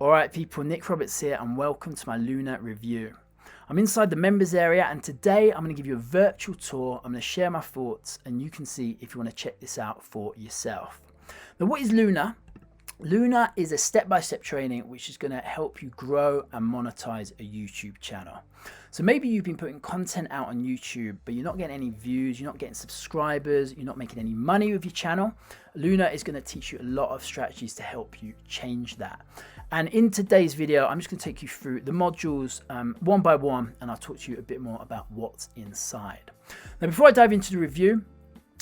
Alright people, Nick Roberts here and welcome to my Luna review. I'm inside the members area and today I'm going to give you a virtual tour. I'm going to share my thoughts and you can see if you want to check this out for yourself. Now what is Luna? Luna is a step-by-step training which is going to help you grow and monetize a YouTube channel. So maybe you've been putting content out on YouTube, but you're not getting any views, you're not getting subscribers, you're not making any money with your channel. Luna is going to teach you a lot of strategies to help you change that. And in today's video, I'm just going to take you through the modules one by one, and I'll talk to you a bit more about what's inside. Now, before I dive into the review,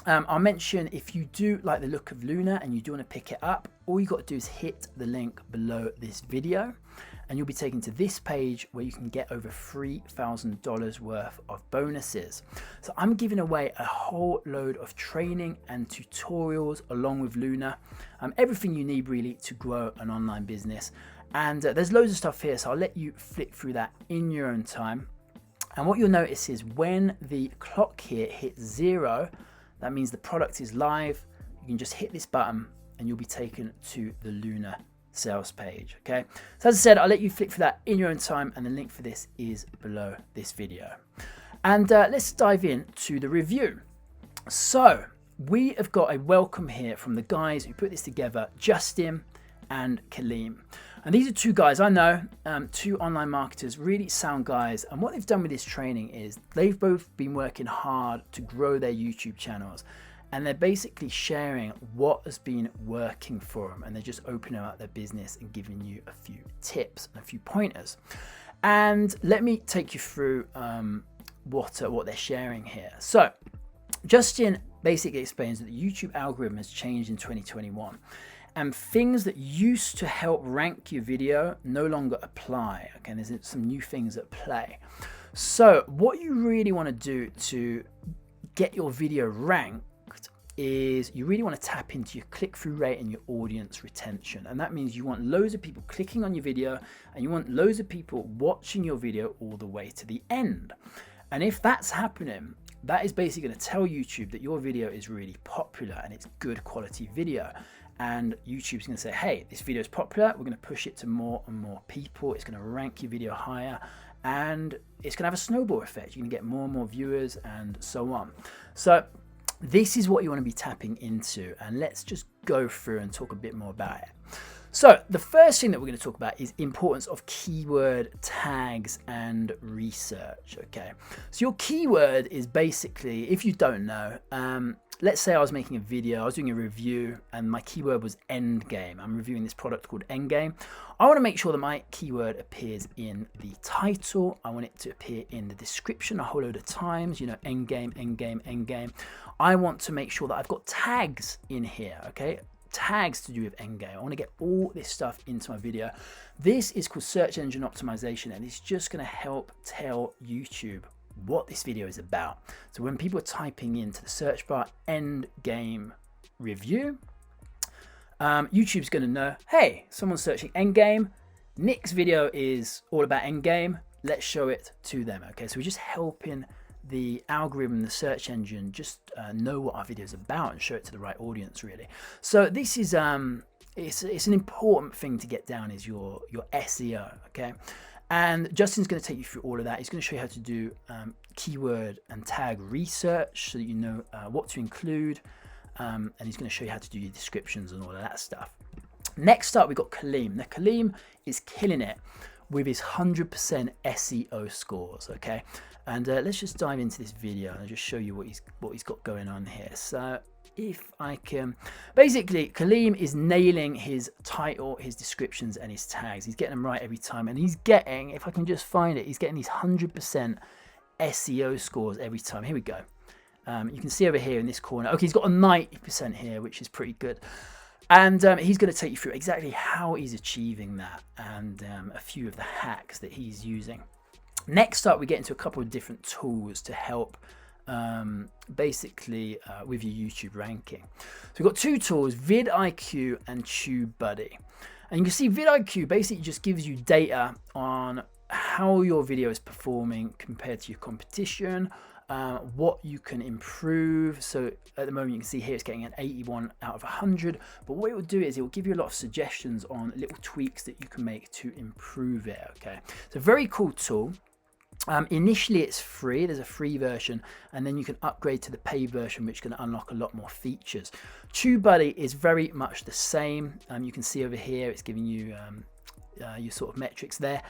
I'll mention if you do like the look of Luna and you do want to pick it up, all you got to do is hit the link below this video and you'll be taken to this page where you can get over $3,000 worth of bonuses. So I'm giving away a whole load of training and tutorials along with Luna, everything you need really to grow an online business. And there's loads of stuff here, so I'll let you flick through that in your own time. And what you'll notice is when the clock here hits 0, that means the product is live. You can just hit this button and you'll be taken to the Luna sales page. Okay, so as I said, I'll let you flick through that in your own time and the link for this is below this video. And let's dive into the review. So we have got a welcome here from the guys who put this together, Justin and Kaleem. And these are two guys I know, two online marketers, really sound guys. And what they've done with this training is they've both been working hard to grow their YouTube channels. And they're basically sharing what has been working for them. And they're just opening up their business and giving you a few tips and a few pointers. And let me take you through what they're sharing here. So Justin basically explains that the YouTube algorithm has changed in 2021. And things that used to help rank your video no longer apply. Okay, and there's some new things at play. So what you really want to do to get your video ranked is you really want to tap into your click-through rate and your audience retention. And that means you want loads of people clicking on your video and you want loads of people watching your video all the way to the end. And if that's happening, that is basically going to tell YouTube that your video is really popular and it's good quality video. And YouTube's going to say, hey, this video is popular. We're going to push it to more and more people. It's going to rank your video higher and it's going to have a snowball effect. You're going to get more and more viewers and so on. So this is what you want to be tapping into. And let's just go through and talk a bit more about it. So the first thing that we're going to talk about is importance of keyword tags and research. Okay, so your keyword is basically, if you don't know, let's say I was making a video, I was doing a review and my keyword was endgame. I'm reviewing this product called Endgame. I want to make sure that my keyword appears in the title. I want it to appear in the description a whole load of times, you know, endgame, endgame, endgame. I want to make sure that I've got tags in here, okay? Tags to do with endgame. I want to get all this stuff into my video. This is called search engine optimization and it's just going to help tell YouTube what this video is about. So when people are typing into the search bar end game review, YouTube's going to know, hey, someone's searching end game. Nick's video is all about end game. Let's show it to them. Okay, so we're just helping the algorithm, the search engine, just know what our video is about and show it to the right audience, really. So this is it's an important thing to get down is your SEO. Okay. And Justin's going to take you through all of that. He's going to show you how to do keyword and tag research so that you know what to include. And he's going to show you how to do your descriptions and all of that stuff. Next up, we've got Kaleem. Now, Kaleem is killing it with his 100% SEO scores, okay? And let's just dive into this video and I'll just show you what he's got going on here. So if I can, basically Kaleem is nailing his title, his descriptions and his tags. He's getting them right every time and he's getting, if I can just find it, he's getting these 100% SEO scores every time. Here we go. You can see over here in this corner, okay, he's got a 90% here, which is pretty good. And he's going to take you through exactly how he's achieving that and a few of the hacks that he's using. Next up, we get into a couple of different tools to help basically with your YouTube ranking. So we've got two tools, vidIQ and TubeBuddy. And you can see vidIQ basically just gives you data on how your video is performing compared to your competition, what you can improve. So at the moment you can see here it's getting an 81 out of 100, but what it will do is it will give you a lot of suggestions on little tweaks that you can make to improve it. Okay, it's a very cool tool. Initially it's free, there's a free version, and then you can upgrade to the paid version, which can unlock a lot more features. TubeBuddy is very much the same. You can see over here it's giving you your sort of metrics there.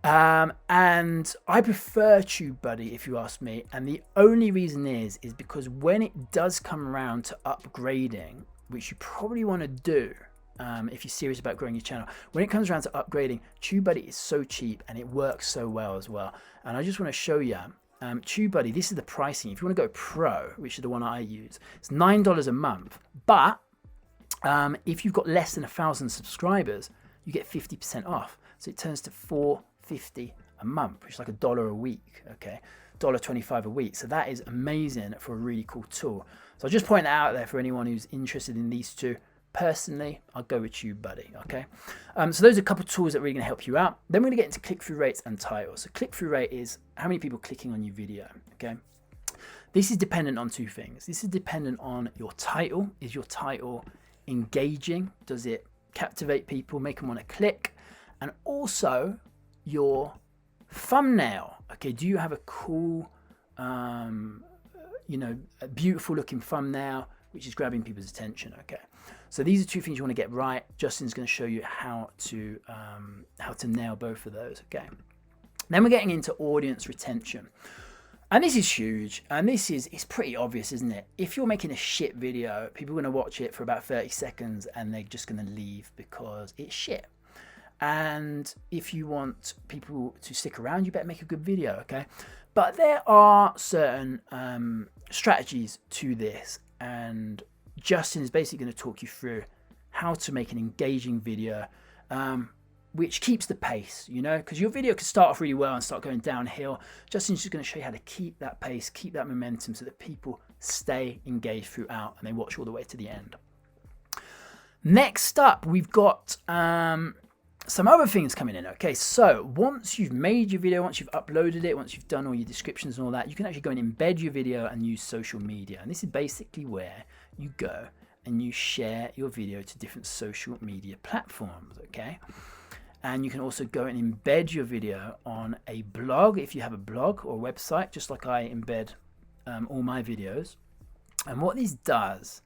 And I prefer TubeBuddy if you ask me, and the only reason is because when it does come around to upgrading, which you probably want to do if you're serious about growing your channel, when it comes around to upgrading, TubeBuddy is so cheap and it works so well as well. And I just want to show you TubeBuddy, this is the pricing. If you want to go pro, which is the one I use, it's $9 a month, but if you've got less than 1,000 subscribers, you get 50% off, so it turns to $4.50 a month, which is like $1 a week. Okay, $1.25 a week. So that is amazing for a really cool tool. So I'll just point that out there for anyone who's interested in these two. Personally, I'll go with TubeBuddy. Okay, so those are a couple of tools that are really going to help you out. Then we're going to get into click-through rates and titles. So click-through rate is how many people clicking on your video. Okay, this is dependent on two things. This is dependent on your title. Is your title engaging? Does it captivate people, make them want to click? And also your thumbnail. Okay, do you have a cool, you know, a beautiful looking thumbnail which is grabbing people's attention? Okay, so these are two things you want to get right. Justin's going to show you how to nail both of those. Okay, then we're getting into audience retention, and this is huge, and it's pretty obvious, isn't it? If you're making a shit video, people are going to watch it for about 30 seconds and they're just going to leave because it's shit. And if you want people to stick around, you better make a good video. Okay, but there are certain strategies to this, and Justin is basically going to talk you through how to make an engaging video which keeps the pace, you know, because your video could start off really well and start going downhill. Justin's just going to show you how to keep that pace, keep that momentum, so that people stay engaged throughout and they watch all the way to the end. Next up, we've got some other things coming in. Okay, so once you've made your video, once you've uploaded it, once you've done all your descriptions and all that, you can actually go and embed your video and use social media. And this is basically where you go and you share your video to different social media platforms. Okay, and you can also go and embed your video on a blog if you have a blog or a website, just like I embed all my videos. And what this does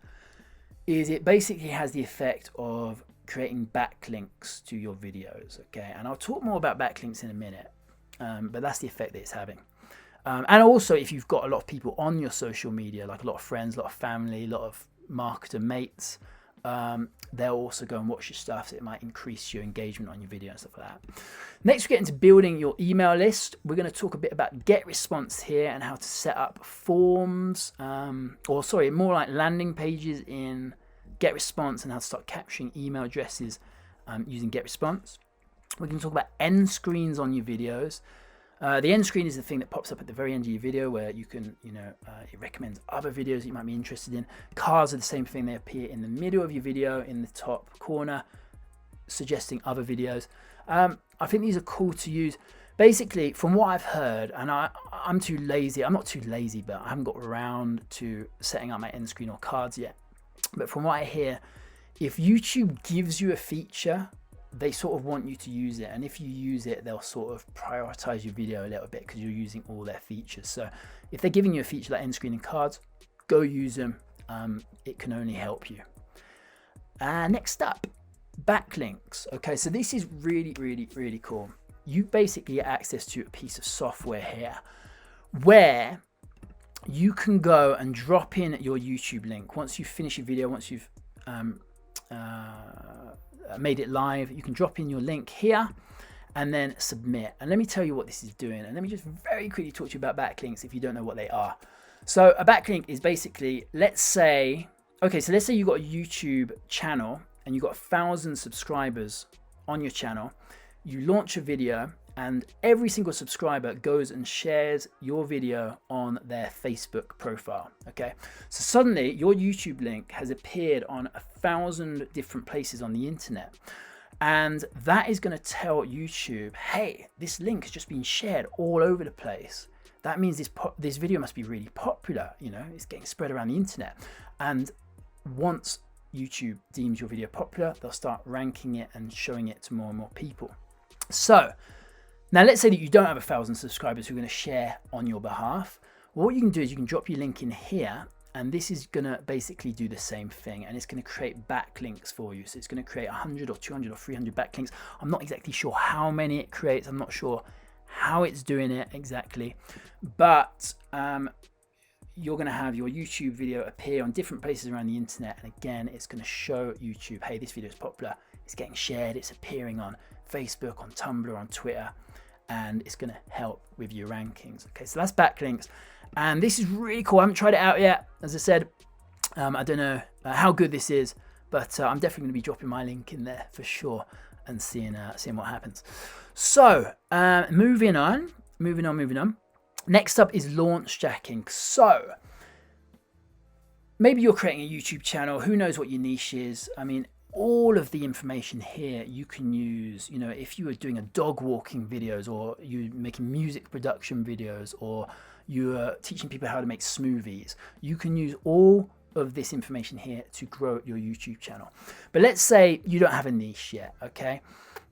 is it basically has the effect of creating backlinks to your videos. Okay, and I'll talk more about backlinks in a minute, but that's the effect that it's having. And also, if you've got a lot of people on your social media, like a lot of friends, a lot of family, a lot of marketer mates, they'll also go and watch your stuff, so it might increase your engagement on your video and stuff like that. Next, we get into building your email list. We're going to talk a bit about get response here and how to set up forms, more like landing pages in get response, and how to start capturing email addresses using get response. We're going to talk about end screens on your videos. The end screen is the thing that pops up at the very end of your video where you can, it recommends other videos that you might be interested in. Cards are the same thing. They appear in the middle of your video in the top corner, suggesting other videos. I think these are cool to use. Basically, from what I've heard, and I'm too lazy. I'm not too lazy, but I haven't got around to setting up my end screen or cards yet. But from what I hear, if YouTube gives you a feature, they sort of want you to use it, and if you use it, they'll sort of prioritize your video a little bit because you're using all their features. So if they're giving you a feature like end screen and cards, go use them. It can only help you. Next up, backlinks. Okay, so this is really, really, really cool. You basically get access to a piece of software here where you can go and drop in your YouTube link. Once you finish your video, once you've made it live, you can drop in your link here and then submit. And let me tell you what this is doing. And let me just very quickly talk to you about backlinks if you don't know what they are. So a backlink is basically, let's say you've got a YouTube channel and you've got 1,000 subscribers on your channel. You launch a video and every single subscriber goes and shares your video on their Facebook profile. Okay, so suddenly your YouTube link has appeared on 1,000 different places on the internet, and that is going to tell YouTube, hey, this link has just been shared all over the place. that means this video must be really popular. You know, it's getting spread around the internet. And once YouTube deems your video popular, they'll start ranking it and showing it to more and more people. So now let's say that you don't have 1,000 subscribers who are going to share on your behalf. Well, what you can do is you can drop your link in here, and this is going to basically do the same thing, and it's going to create backlinks for you. So it's going to create 100 or 200 or 300 backlinks. I'm not exactly sure how many it creates. I'm not sure how it's doing it exactly, but you're going to have your YouTube video appear on different places around the internet. And again, it's going to show YouTube, hey, this video is popular. It's getting shared. It's appearing on Facebook, on Tumblr, on Twitter, and it's going to help with your rankings. Okay, so that's backlinks. And this is really cool. I haven't tried it out yet. As I said, I don't know how good this is, but I'm definitely going to be dropping my link in there for sure and seeing what happens. So moving on. Next up is launch jacking. So maybe you're creating a YouTube channel. Who knows what your niche is? I mean, all of the information here you can use. You know, if you were doing a dog walking videos, or you're making music production videos, or you're teaching people how to make smoothies, you can use all of this information here to grow your YouTube channel. But let's say you don't have a niche yet, okay?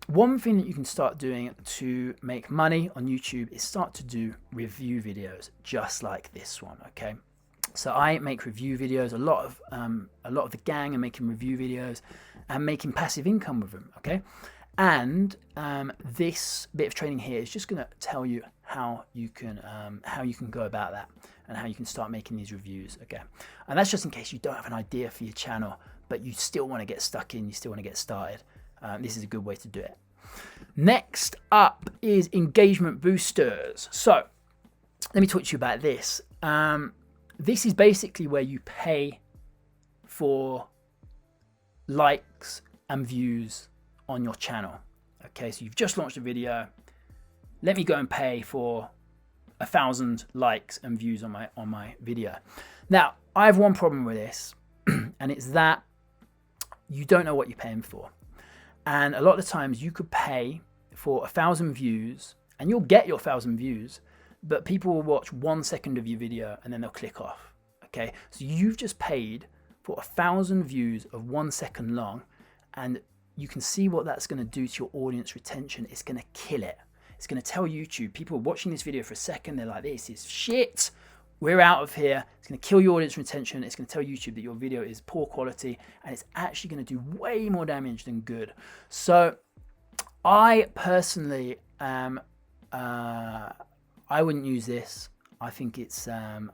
One thing that you can start doing to make money on YouTube is start to do review videos just like this one, okay? So I make review videos. A lot of the gang are making review videos and making passive income with them, okay? And this bit of training here is just going to tell you how you can go about that and how you can start making these reviews, okay? And that's just in case you don't have an idea for your channel, but you still want to get stuck in, you still want to get started. This is a good way to do it. Next up is engagement boosters. So let me talk to you about this. This is basically where you pay for likes and views on your channel. Okay, so you've just launched a video. Let me go and pay for 1,000 likes and views on my video. Now, I have one problem with this, and it's that you don't know what you're paying for. And a lot of the times you could pay for 1,000 views and you'll get your 1,000 views, but people will watch 1 second of your video and then they'll click off. Okay, so you've just paid for 1,000 views of 1 second long, and you can see what that's going to do to your audience retention. It's going to kill it. It's going to tell YouTube, people are watching this video for a second, they're like, this is shit, we're out of here. It's going to kill your audience retention. It's going to tell YouTube that your video is poor quality, and it's actually going to do way more damage than good. So I personally, I wouldn't use this. I think it's, as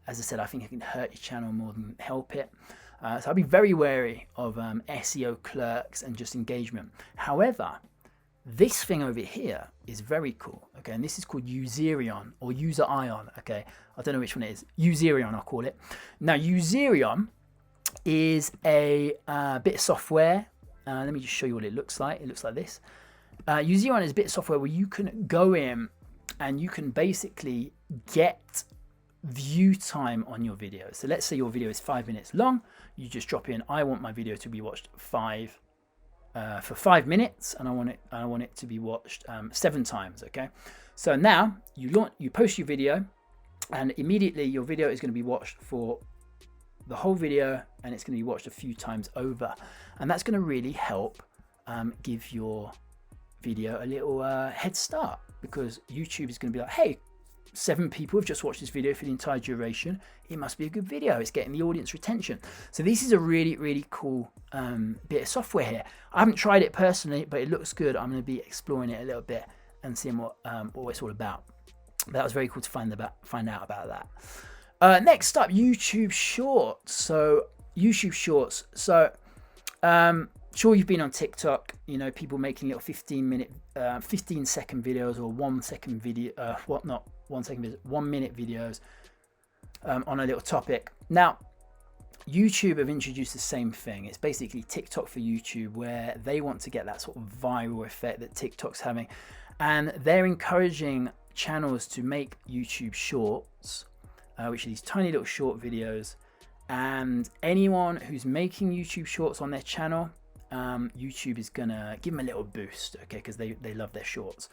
I said, I think it can hurt your channel more than help it. So I'd be very wary of SEO clerks and just engagement. However, this thing over here is very cool, okay? And this is called Userion or User Ion, okay? I don't know which one it is. Userion, I'll call it. Now, Userion is a bit of software. Let me just show you what it looks like. It looks like this. Userion is a bit of software where you can go in and you can basically get view time on your video. So let's say your video is 5 minutes long. You just drop in, I want my video to be watched for 5 minutes, and I want it to be watched 7 times. Okay, so now you post your video, and immediately your video is going to be watched for the whole video, and it's going to be watched a few times over, and that's going to really help give your video a little head start, because YouTube is going to be like, hey, 7 people have just watched this video for the entire duration. It must be a good video. It's getting the audience retention. So this is a really, really cool bit of software here. I haven't tried it personally, but it looks good. I'm going to be exploring it a little bit and seeing what it's all about. But that was very cool to find out about that. Next up, YouTube Shorts. So YouTube Shorts. So sure, you've been on TikTok. You know, people making little 15-second videos or 1 second video, 1 minute videos on a little topic. Now, YouTube have introduced the same thing. It's basically TikTok for YouTube, where they want to get that sort of viral effect that TikTok's having, and they're encouraging channels to make YouTube Shorts, which are these tiny little short videos. And anyone who's making YouTube Shorts on their channel, YouTube is gonna give them a little boost, okay, because they love their shorts.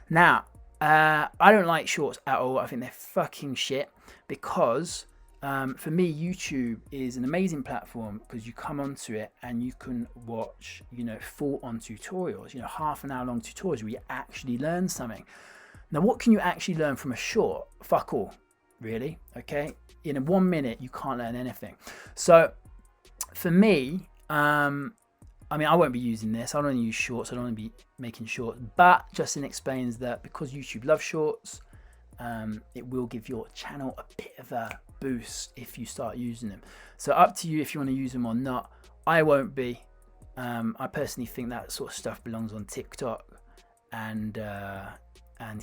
Now, I don't like shorts at all. I think they're fucking shit because for me, YouTube is an amazing platform because you come onto it and you can watch, full on tutorials, half an hour long tutorials where you actually learn something. Now, what can you actually learn from a short? Fuck all, really. Okay. In 1 minute, you can't learn anything. So for me, I won't be using this. I don't want to use shorts. I don't want to be making shorts. But Justin explains that because YouTube loves shorts, it will give your channel a bit of a boost if you start using them. So up to you if you want to use them or not. I won't be. I personally think that sort of stuff belongs on TikTok and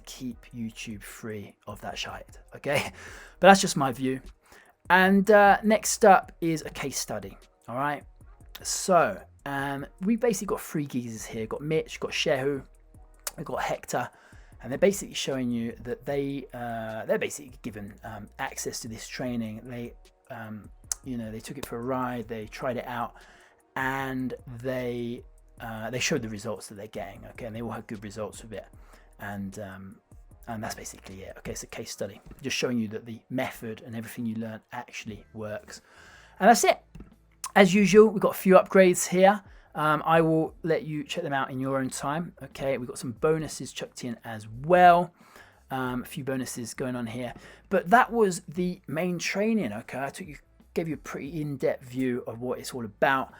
keep YouTube free of that shite. Okay, but that's just my view. And next up is a case study. All right. So we basically got 3 geezers here. Got Mitch, got Shehu, we got Hector. And they're basically showing you that they're basically given access to this training. They they took it for a ride, they tried it out, and they showed the results that they're getting. Okay, and they all had good results with it, and that's basically it. Okay, it's a case study, just showing you that the method and everything you learn actually works, and that's it. As usual, we've got a few upgrades here. I will let you check them out in your own time. Okay, we've got some bonuses chucked in as well. A few bonuses going on here. But that was the main training. Okay, gave you a pretty in-depth view of what it's all about.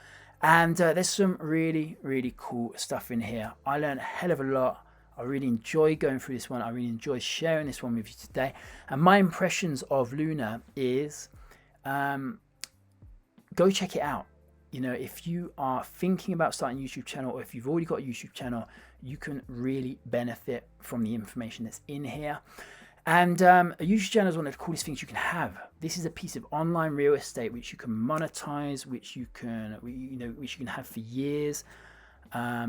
And there's some really, really cool stuff in here. I learned a hell of a lot. I really enjoy going through this one. I really enjoy sharing this one with you today. And my impressions of Luna is go check it out. If you are thinking about starting a YouTube channel, or if you've already got a YouTube channel, you can really benefit from the information that's in here. And a YouTube channel is one of the coolest things you can have. This is a piece of online real estate which you can monetize, which you can have for years,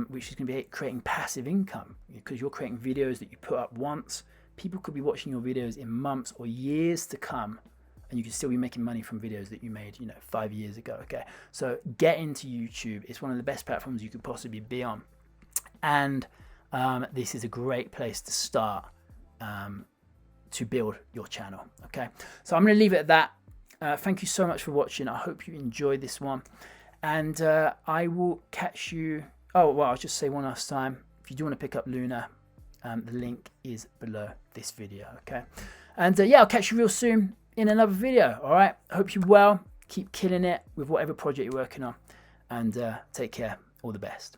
which is going to be creating passive income because you're creating videos that you put up once. People could be watching your videos in months or years to come. And you can still be making money from videos that you made, 5 years ago. Okay, so get into YouTube. It's one of the best platforms you could possibly be on, and this is a great place to start to build your channel. Okay, so I'm going to leave it at that. Thank you so much for watching. I hope you enjoyed this one, and I will catch you. Oh well, I'll just say one last time. If you do want to pick up Luna, the link is below this video. Okay, and I'll catch you real soon in another video. All right, hope you're well, keep killing it with whatever project you're working on, and take care. All the best.